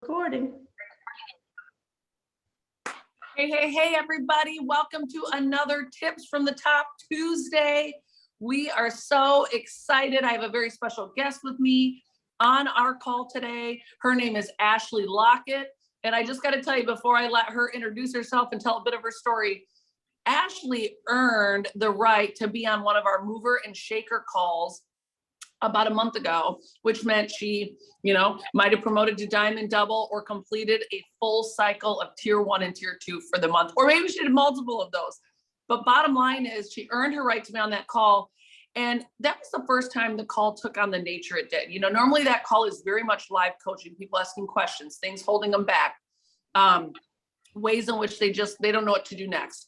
Recording. Hey, everybody. Welcome to another Tips from the Top Tuesday. We are so excited. I have a very special guest with me on our call today. Her name is Ashley Lockett. And I just got to tell you, before I let her introduce herself and tell a bit of her story, Ashley earned the right to be on one of our mover and shaker calls about a month ago, which meant she, might have promoted to Diamond Double or completed a full cycle of Tier 1 and Tier 2 for the month, or maybe she did multiple of those. But bottom line is she earned her right to be on that call. And that was the first time the call took on the nature it did. Normally that call is very much live coaching, people asking questions, things holding them back, ways in which they don't know what to do next.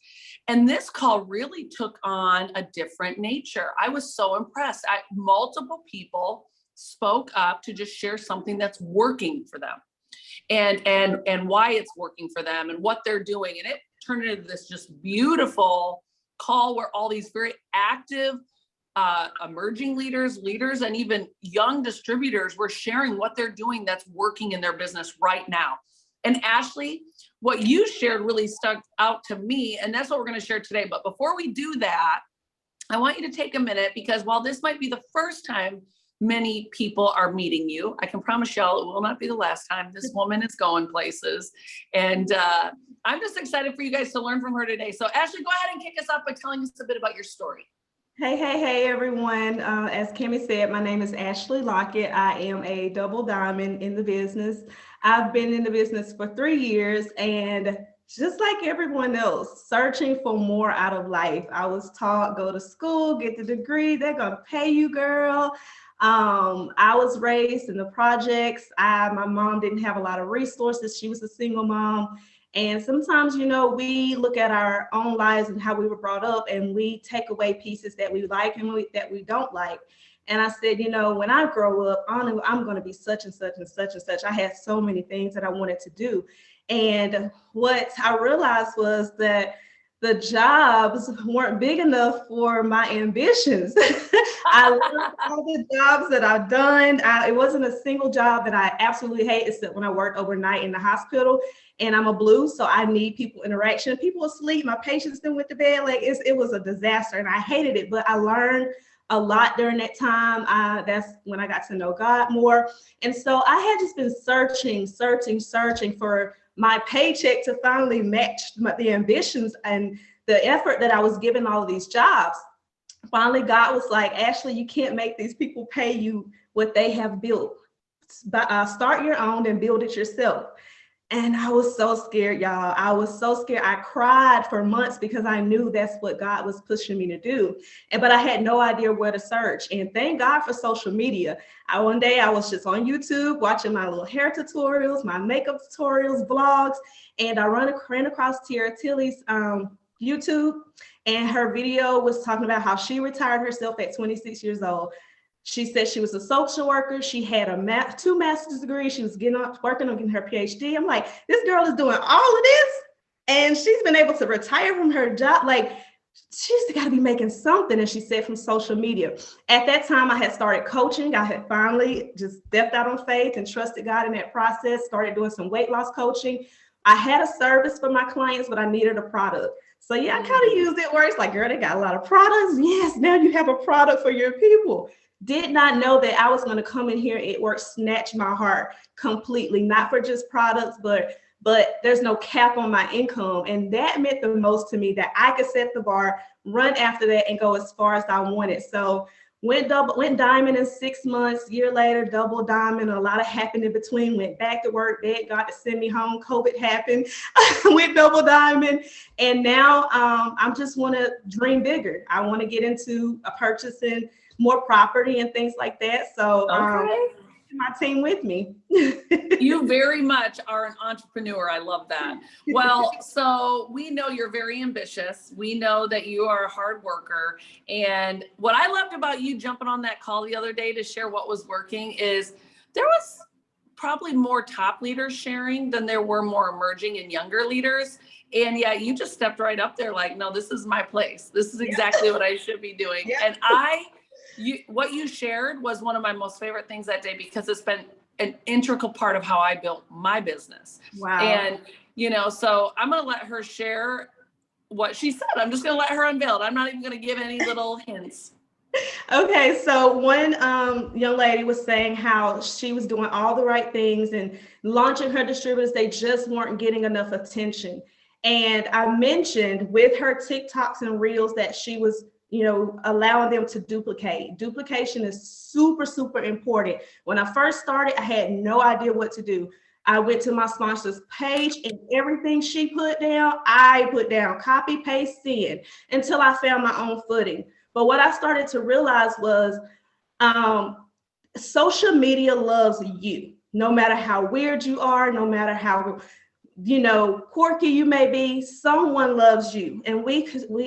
And this call really took on a different nature. I was so impressed. Multiple people spoke up to just share something that's working for them and why it's working for them and what they're doing. And it turned into this just beautiful call where all these very active emerging leaders, and even young distributors were sharing what they're doing that's working in their business right now. And Ashley, what you shared really stuck out to me, and that's what we're going to share today. But before we do that, I want you to take a minute, because while this might be the first time many people are meeting you, I can promise y'all it will not be the last time. This woman is going places. And I'm just excited for you guys to learn from her today. So Ashley, go ahead and kick us off by telling us a bit about your story. Hey, everyone. As Kimmy said, my name is Ashley Lockett. I am a double diamond in the business. I've been in the business for 3 years, and just like everyone else, searching for more out of life. I was taught, go to school, get the degree, they're going to pay you, girl. I was raised in the projects. My mom didn't have a lot of resources. She was a single mom. And sometimes, we look at our own lives and how we were brought up, and we take away pieces that we like and that we don't like. And I said, when I grow up, I'm going to be such and such and such and such. I had so many things that I wanted to do. And what I realized was that the jobs weren't big enough for my ambitions. I loved all the jobs that I've done. It wasn't a single job that I absolutely hate, except when I worked overnight in the hospital. And I'm a blue, so I need people interaction. People asleep, my patients then went to bed. It was a disaster, and I hated it. But I learned a lot during that time. That's when I got to know God more. And so I had just been searching for my paycheck to finally match the ambitions and the effort that I was giving all of these jobs. Finally, God was like, Ashley, you can't make these people pay you what they have built. Start your own and build it yourself. And I was so scared, y'all. I was so scared. I cried for months because I knew that's what God was pushing me to do. But I had no idea where to search. And thank God for social media. One day I was just on YouTube watching my little hair tutorials, my makeup tutorials, vlogs, and I ran across Tiara Tilley's YouTube, and her video was talking about how she retired herself at 26 years old. She said she was a social worker. She had two master's degrees. She was working on getting her PhD. I'm like, this girl is doing all of this, and she's been able to retire from her job. She's got to be making something. And she said from social media. At that time, I had started coaching. I had finally just stepped out on faith and trusted God in that process, started doing some weight loss coaching. I had a service for my clients, but I needed a product. So yeah, I kind of used it where it's like, girl, they got a lot of products. Yes, now you have a product for your people. Did not know that I was going to come in here and work, snatch my heart completely, not for just products, but there's no cap on my income. And that meant the most to me, that I could set the bar, run after that, and go as far as I wanted. So went diamond in 6 months, year later, double diamond, a lot of happened in between, went back to work, begged God to send me home, COVID happened, went double diamond. And now I just want to dream bigger. I want to get into purchasing more property and things like that. So my team with me. You very much are an entrepreneur. I love that. Well, so we know you're very ambitious. We know that you are a hard worker. And what I loved about you jumping on that call the other day to share what was working is there was probably more top leaders sharing than there were more emerging and younger leaders. And yeah, you just stepped right up there like, no, this is my place. This is exactly what I should be doing. And what you shared was one of my most favorite things that day, because it's been an integral part of how I built my business. Wow. And, so I'm going to let her share what she said. I'm just going to let her unveil it. I'm not even going to give any little hints. Okay, so one young lady was saying how she was doing all the right things and launching her distributors. They just weren't getting enough attention. And I mentioned with her TikToks and Reels that she was, allowing them to duplicate. Duplication is super, super important. When I first started, I had no idea what to do. I went to my sponsor's page and everything she put down, I put down, copy, paste, send, until I found my own footing. But what I started to realize was social media loves you, no matter how weird you are, no matter how quirky you may be, someone loves you. And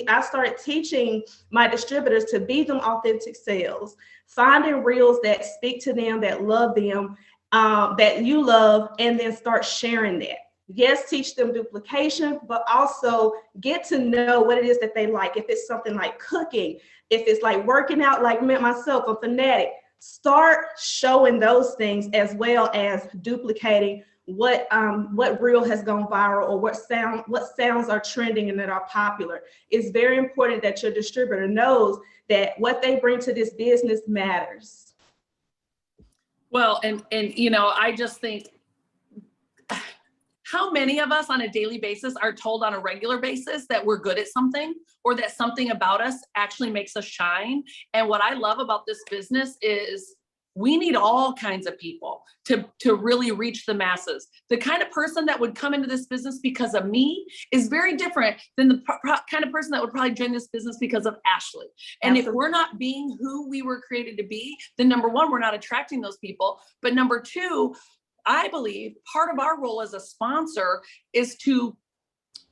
I started teaching my distributors to be them authentic selves, finding reels that speak to them, that love them, that you love, and then start sharing that. Yes, teach them duplication, but also get to know what it is that they like. If it's something like cooking, if it's like working out, like myself, a fanatic, start showing those things as well as duplicating what reel has gone viral or what sounds are trending and that are popular. It's very important that your distributor knows that what they bring to this business matters. Well, and I just think, how many of us on a daily basis are told on a regular basis that we're good at something or that something about us actually makes us shine? And what I love about this business is we need all kinds of people to really reach the masses. The kind of person that would come into this business because of me is very different than the kind of person that would probably join this business because of Ashley. And Absolutely. If we're not being who we were created to be, then number one, we're not attracting those people. But number two, I believe part of our role as a sponsor is to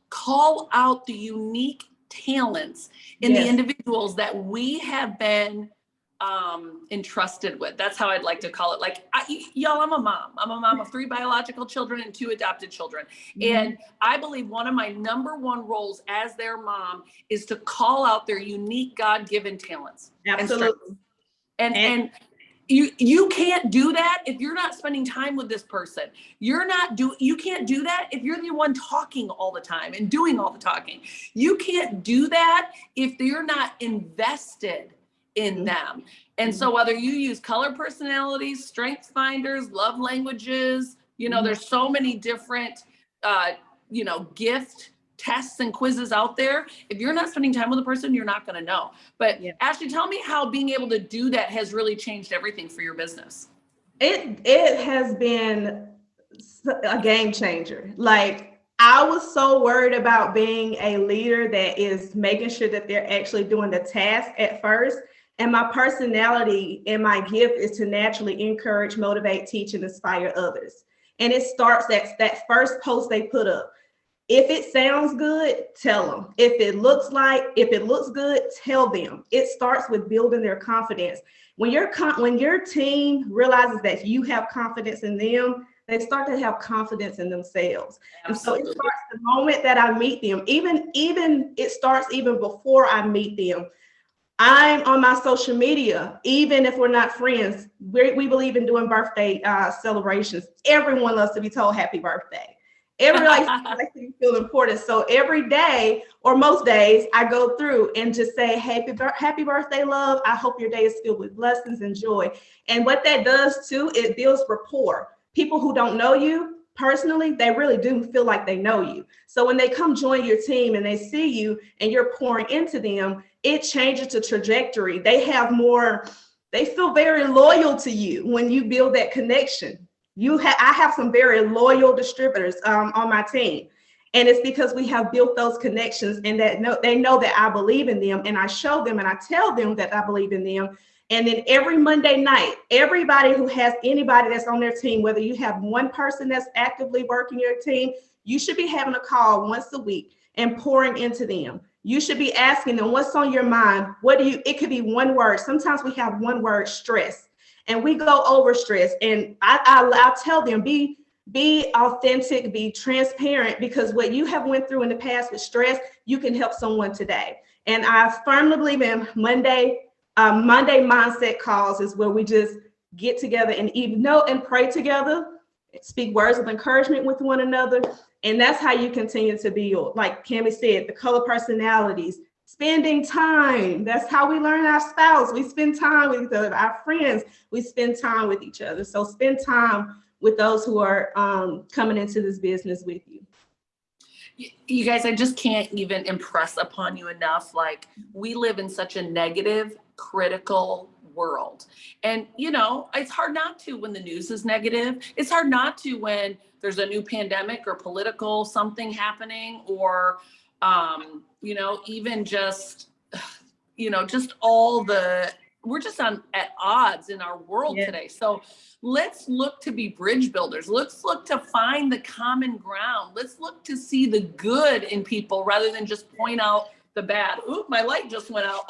call out the unique talents in the individuals that we have been entrusted with. That's how I'd like to call it. Like, y'all, I'm a mom. I'm a mom of 3 biological children and 2 adopted children. Mm-hmm. And I believe one of my number one roles as their mom is to call out their unique God-given talents. Absolutely. And you can't do that if you're not spending time with this person. You can't do that if you're the one talking all the time and doing all the talking. You can't do that if you're not invested in them. And so whether you use color personalities, strengths finders, love languages, there's so many different, gift tests and quizzes out there. If you're not spending time with a person, you're not going to know. But Ashley, tell me how being able to do that has really changed everything for your business. It has been a game changer. Like, I was so worried about being a leader that is making sure that they're actually doing the task at first. And my personality and my gift is to naturally encourage, motivate, teach, and inspire others. And it starts at that first post they put up. If it sounds good, tell them. If it looks good, tell them. It starts with building their confidence. When your team realizes that you have confidence in them, they start to have confidence in themselves. Absolutely. And so it starts the moment that I meet them. Even it starts even before I meet them. I'm on my social media, even if we're not friends. We believe in doing birthday celebrations. Everyone loves to be told happy birthday. Everybody likes to feel important. So every day or most days, I go through and just say, happy birthday, love. I hope your day is filled with blessings and joy. And what that does too, it builds rapport. People who don't know you personally, they really do feel like they know you. So when they come join your team and they see you and you're pouring into them, it changes the trajectory. They feel very loyal to you when you build that connection. I have some very loyal distributors on my team. And it's because we have built those connections and that they know that I believe in them, and I show them and I tell them that I believe in them. And then every Monday night, everybody who has anybody that's on their team, whether you have one person that's actively working your team, you should be having a call once a week and pouring into them. You should be asking them, what's on your mind? It could be one word. Sometimes we have one word, stress, and we go over stress. And I'll tell them, be authentic, be transparent, because what you have went through in the past with stress, you can help someone today. And I firmly believe in Monday mindset calls is where we just get together and even know and pray together, speak words of encouragement with one another. And that's how you continue to build. Like Cammie said, the color personalities, spending time. That's how we learn our spouse. We spend time with our friends. We spend time with each other. So spend time with those who are coming into this business with you. You guys, I just can't even impress upon you enough. Like, we live in such a negative, critical world. And, you know, it's hard not to when the news is negative. It's hard not to when there's a new pandemic or political something happening, or, you know, even just, you know, just all the, we're just at odds in our world today. So let's look to be bridge builders. Let's look to find the common ground. Let's look to see the good in people rather than just point out the bad. Oop, my light just went out.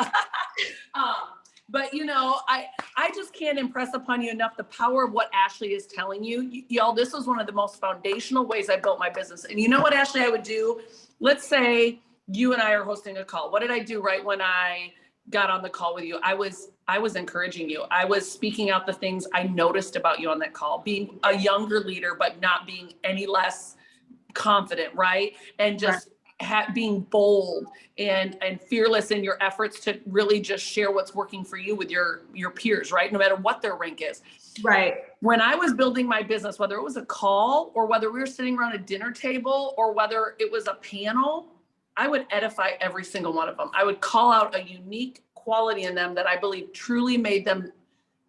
But, you know, I just can't impress upon you enough the power of what Ashley is telling you. Y'all, this was one of the most foundational ways I built my business. And you know what, Ashley, I would do? Let's say you and I are hosting a call. What did I do right when I got on the call with you? I was encouraging you. I was speaking out the things I noticed about you on that call, being a younger leader, but not being any less confident, right? And just being bold and fearless in your efforts to really just share what's working for you with your peers, right? No matter what their rank is. Right. When I was building my business, whether it was a call or whether we were sitting around a dinner table or whether it was a panel, I would edify every single one of them. I would call out a unique quality in them that I believe truly made them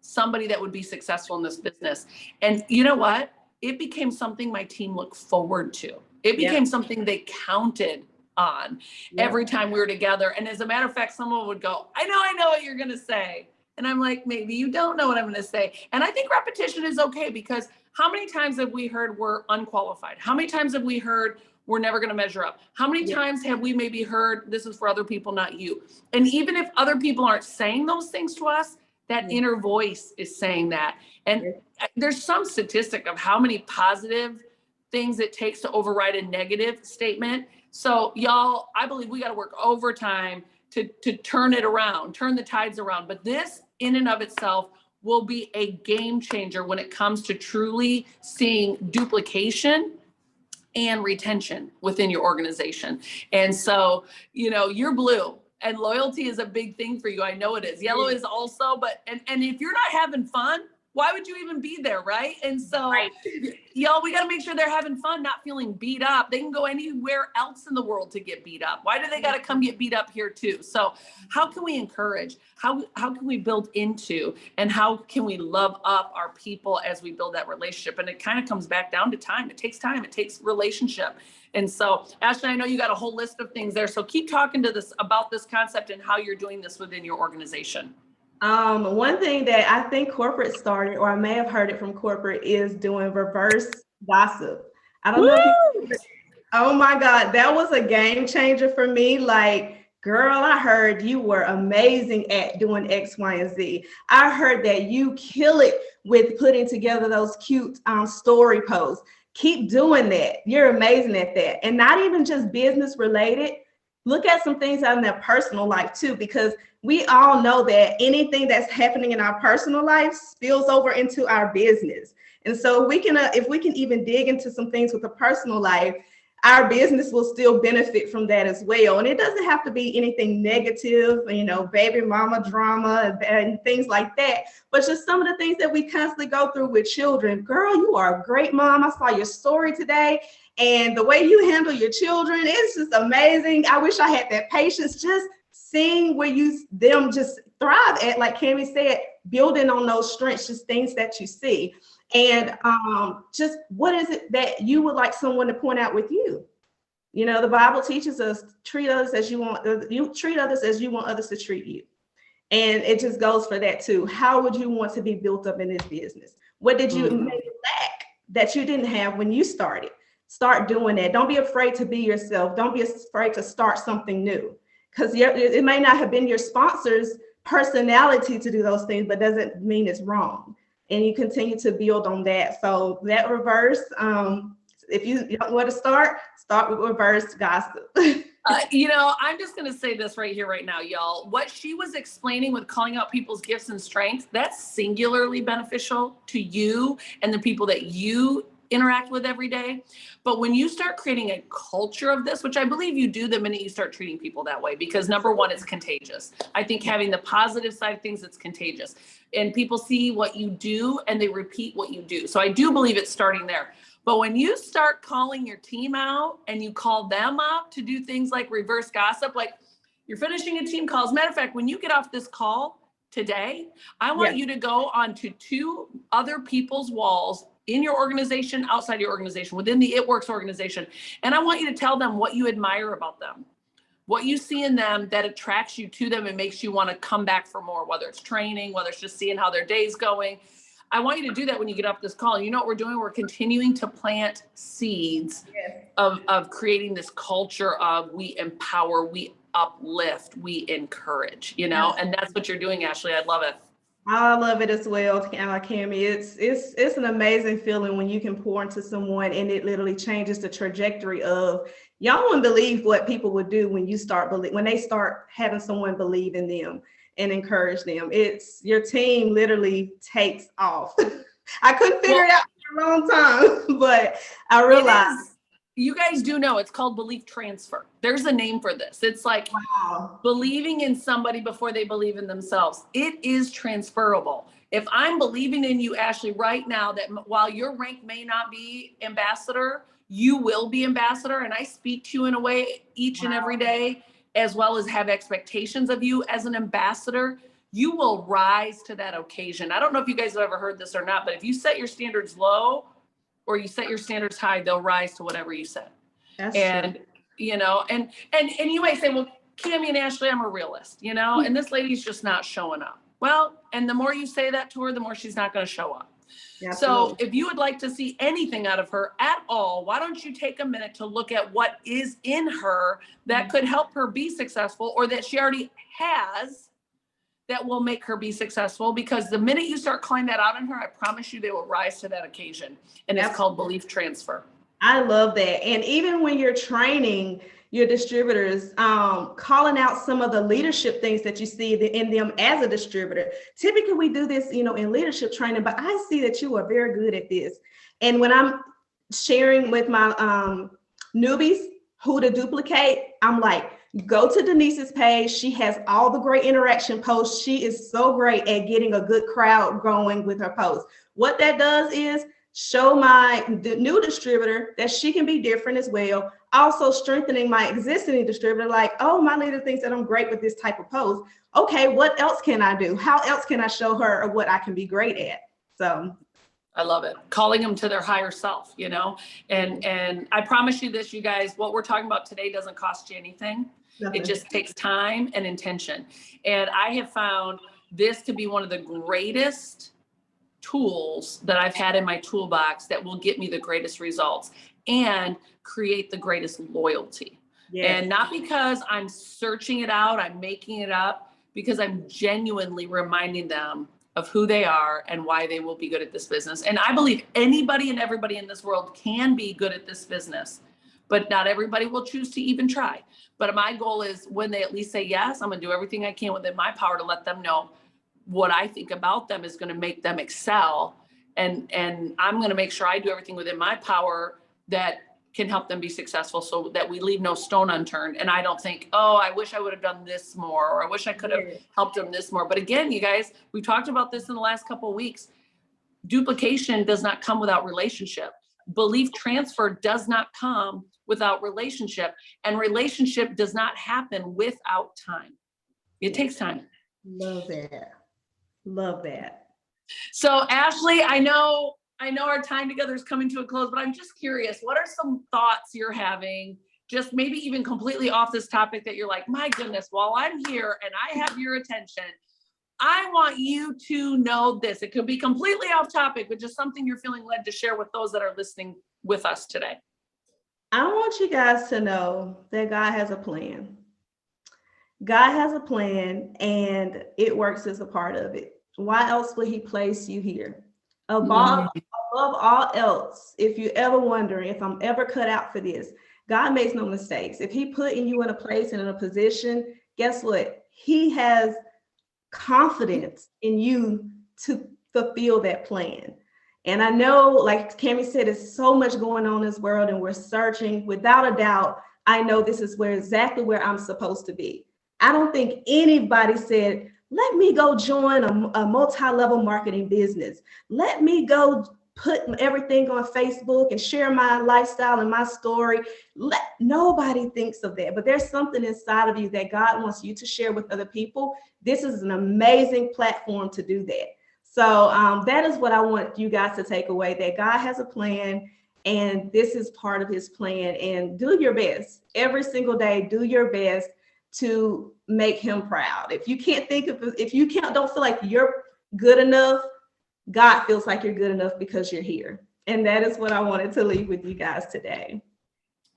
somebody that would be successful in this business. And you know what? It became something my team looked forward to. It became something they counted on every time we were together. And as a matter of fact, someone would go, I know what you're going to say. And I'm like, maybe you don't know what I'm going to say. And I think repetition is okay, because how many times have we heard we're unqualified? How many times have we heard we're never going to measure up? How many times have we maybe heard this is for other people, not you? And even if other people aren't saying those things to us, that inner voice is saying that. And there's some statistic of how many positive things it takes to override a negative statement. So y'all, I believe we got to work overtime to turn it around, turn the tides around. But this in and of itself will be a game changer when it comes to truly seeing duplication and retention within your organization. And so, you know, you're blue and loyalty is a big thing for you. I know it is. Yellow is also, but, and if you're not having fun, why would you even be there, right? And so, y'all, we got to make sure they're having fun, not feeling beat up. They can go anywhere else in the world to get beat up. Why do they got to come get beat up here too? So how can we encourage? How can we build into, and how can we love up our people as we build that relationship? And it kind of comes back down to time. It takes time. It takes relationship. And so, Ashley, I know you got a whole list of things there. So keep talking to this about this concept and how you're doing this within your organization. One thing that I think corporate started, or I may have heard it from corporate, is doing reverse gossip. I don't know if you, oh my God, that was a game changer for me. Like, girl, I heard you were amazing at doing X, Y, and Z. I heard that you kill it with putting together those cute story posts. Keep doing that. You're amazing at that. And not even just business related. Look at some things out in their personal life too, because we all know that anything that's happening in our personal life spills over into our business. And so we can, if we can even dig into some things with a personal life, our business will still benefit from that as well. And it doesn't have to be anything negative, you know, baby mama drama and things like that, but just some of the things that we constantly go through with children. Girl, you are a great mom. I saw your story today. And the way you handle your children, it's just amazing. I wish I had that patience, just seeing where them just thrive at, like Cammie said, building on those strengths, just things that you see. And just what is it that you would like someone to point out with you? You know, the Bible teaches us, treat others as you want others to treat you. And it just goes for that too. How would you want to be built up in this business? What did you maybe lack that you didn't have when you started? Start doing that. Don't be afraid to be yourself. Don't be afraid to start something new, because it may not have been your sponsor's personality to do those things, but doesn't mean it's wrong. And you continue to build on that. So that reverse, if you don't want to start with reverse gossip. I'm just going to say this right here, right now, y'all. What she was explaining with calling out people's gifts and strengths, that's singularly beneficial to you and the people that you interact with every day. But when you start creating a culture of this, which I believe you do the minute you start treating people that way, because number one, it's contagious. I think having the positive side of things, it's contagious. And people see what you do and they repeat what you do. So I do believe it's starting there. But when you start calling your team out and you call them up to do things like reverse gossip, like you're finishing a team call. As a matter of fact, when you get off this call today, I want you to go onto 2 other people's walls in your organization, outside your organization, within the It Works organization. And I want you to tell them what you admire about them, what you see in them that attracts you to them and makes you want to come back for more, whether it's training, whether it's just seeing how their day's going. I want you to do that when you get off this call. You know what we're doing? We're continuing to plant seeds of creating this culture of we empower, we uplift, we encourage, and that's what you're doing, Ashley. I love it. I love it as well, Cammie. It's an amazing feeling when you can pour into someone and it literally changes the trajectory of, y'all wouldn't believe what people would do when when they start having someone believe in them and encourage them. It's your team literally takes off. I couldn't figure it out for a long time, but I realized. You guys do know it's called belief transfer. There's a name for this. It's like believing in somebody before they believe in themselves. It is transferable. If I'm believing in you, Ashley, right now, that while your rank may not be ambassador, you will be ambassador. And I speak to you in a way each and every day, as well as have expectations of you as an ambassador. You will rise to that occasion. I don't know if you guys have ever heard this or not, but if you set your standards low, or you set your standards high, they'll rise to whatever you set. That's true. And you might say, well, Cammie and Ashley, I'm a realist, and this lady's just not showing up. Well, and the more you say that to her, the more she's not going to show up. Absolutely. So if you would like to see anything out of her at all, why don't you take a minute to look at what is in her that could help her be successful, or that she already has that will make her be successful? Because the minute you start calling that out in her, I promise you they will rise to that occasion. And it's called belief transfer. I love that. And even when you're training your distributors, calling out some of the leadership things that you see in them as a distributor. Typically we do this, in leadership training, but I see that you are very good at this. And when I'm sharing with my newbies who to duplicate, I'm like, go to Denise's page. She has all the great interaction posts. She is so great at getting a good crowd going with her posts. What that does is show the new distributor that she can be different as well. Also strengthening my existing distributor, like, oh, my leader thinks that I'm great with this type of post. Okay, what else can I do? How else can I show her what I can be great at? So I love it. Calling them to their higher self, and I promise you this, you guys, what we're talking about today doesn't cost you anything. It just takes time and intention. And I have found this to be one of the greatest tools that I've had in my toolbox that will get me the greatest results and create the greatest loyalty. Yes. And not because I'm searching it out, I'm making it up, because I'm genuinely reminding them of who they are and why they will be good at this business. And I believe anybody and everybody in this world can be good at this business, but not everybody will choose to even try. But my goal is, when they at least say yes, I'm going to do everything I can within my power to let them know what I think about them is going to make them excel. And I'm going to make sure I do everything within my power that can help them be successful, so that we leave no stone unturned. And I don't think, oh, I wish I would have done this more, or I wish I could have helped them this more. But again, you guys, we talked about this in the last couple of weeks. Duplication does not come without relationship. Belief transfer does not come without relationship, and relationship does not happen without time. It takes time. Love that. Love that. So Ashley, I know our time together is coming to a close, but I'm just curious, what are some thoughts you're having, just maybe even completely off this topic, that you're like, my goodness, while I'm here and I have your attention, I want you to know this. It could be completely off topic, but just something you're feeling led to share with those that are listening with us today. I want you guys to know that God has a plan. God has a plan, and It Works as a part of it. Why else would he place you here? Above all else, if you ever wonder if I'm ever cut out for this, God makes no mistakes. If he put you in a place and in a position, guess what? He has confidence in you to fulfill that plan. And I know, like Cami said, there's so much going on in this world and we're searching. Without a doubt, I know this is where exactly where I'm supposed to be. I don't think anybody said, let me go join a multi-level marketing business. Let me go put everything on Facebook and share my lifestyle and my story. Nobody thinks of that, but there's something inside of you that God wants you to share with other people. This is an amazing platform to do that. So that is what I want you guys to take away, that God has a plan and this is part of his plan. And do your best every single day. Do your best to make him proud. If you can't think of, if you can't, don't feel like you're good enough, God feels like you're good enough because you're here. And that is what I wanted to leave with you guys today.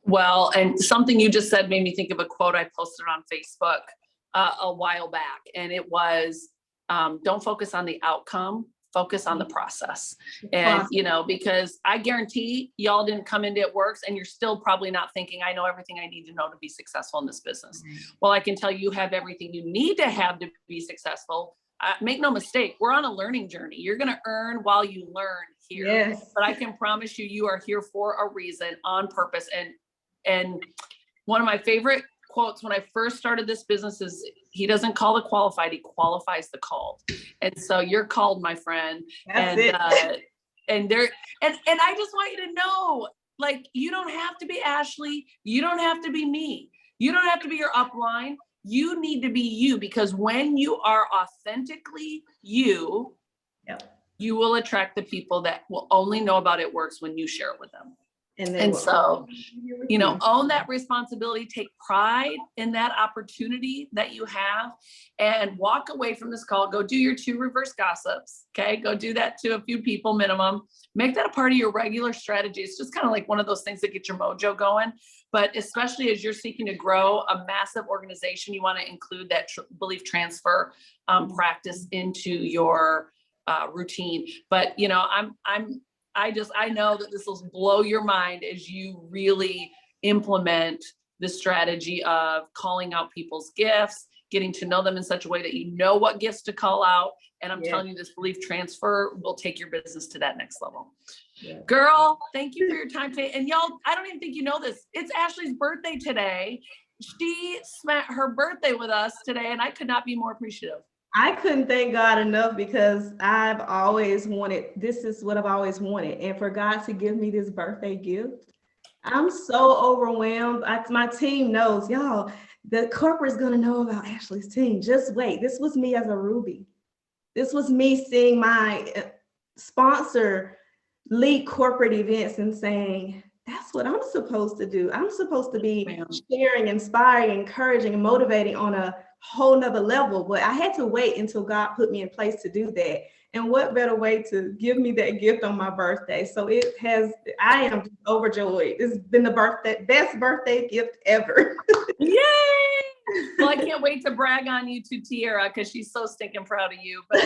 Well, and something you just said made me think of a quote I posted on Facebook a while back. And it was, don't focus on the outcome, focus on the process. And, you know, because I guarantee y'all didn't come into It Works and you're still probably not thinking, I know everything I need to know to be successful in this business. Well, I can tell you have everything you need to have to be successful. Make no mistake, we're on a learning journey. You're going to earn while you learn here. Yes. But I can promise you, you are here for a reason, on purpose. And one of my favorite quotes when I first started this business is, he doesn't call the qualified, he qualifies the called. And so you're called, my friend. That's and it. and I just want you to know, like, you don't have to be Ashley, you don't have to be me, you don't have to be your upline. You need to be you, because when you are authentically you, yep, you will attract the people that will only know about It Works when you share it with them. And so, you know, own that responsibility, take pride in that opportunity that you have, and walk away from this call. Go do your 2 reverse gossips. Okay. Go do that to a few people minimum. Make that a part of your regular strategy. It's just kind of like one of those things that get your mojo going. But especially as you're seeking to grow a massive organization, you want to include that belief transfer practice into your routine. But, you know, I know that this will blow your mind as you really implement the strategy of calling out people's gifts, getting to know them in such a way that you know what gifts to call out. And I'm telling you, this belief transfer will take your business to that next level. Yeah. Girl, thank you for your time today. And y'all, I don't even think you know this. It's Ashley's birthday today. She spent her birthday with us today, and I could not be more appreciative. I couldn't thank God enough, because I've always wanted, this is what I've always wanted. And for God to give me this birthday gift, I'm so overwhelmed. My team knows, y'all, the corporate's going to know about Ashley's team. Just wait. This was me as a Ruby. This was me seeing my sponsor lead corporate events and saying, that's what I'm supposed to do. I'm supposed to be sharing, inspiring, encouraging, and motivating on a whole nother level. But I had to wait until God put me in place to do that. And what better way to give me that gift on my birthday? So I am overjoyed. It's been the best birthday gift ever. Yay! Well, I can't wait to brag on you to Tiara, because she's so stinking proud of you. But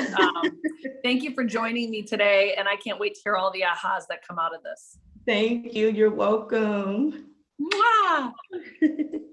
thank you for joining me today. And I can't wait to hear all the ahas that come out of this. Thank you. You're welcome. Mwah!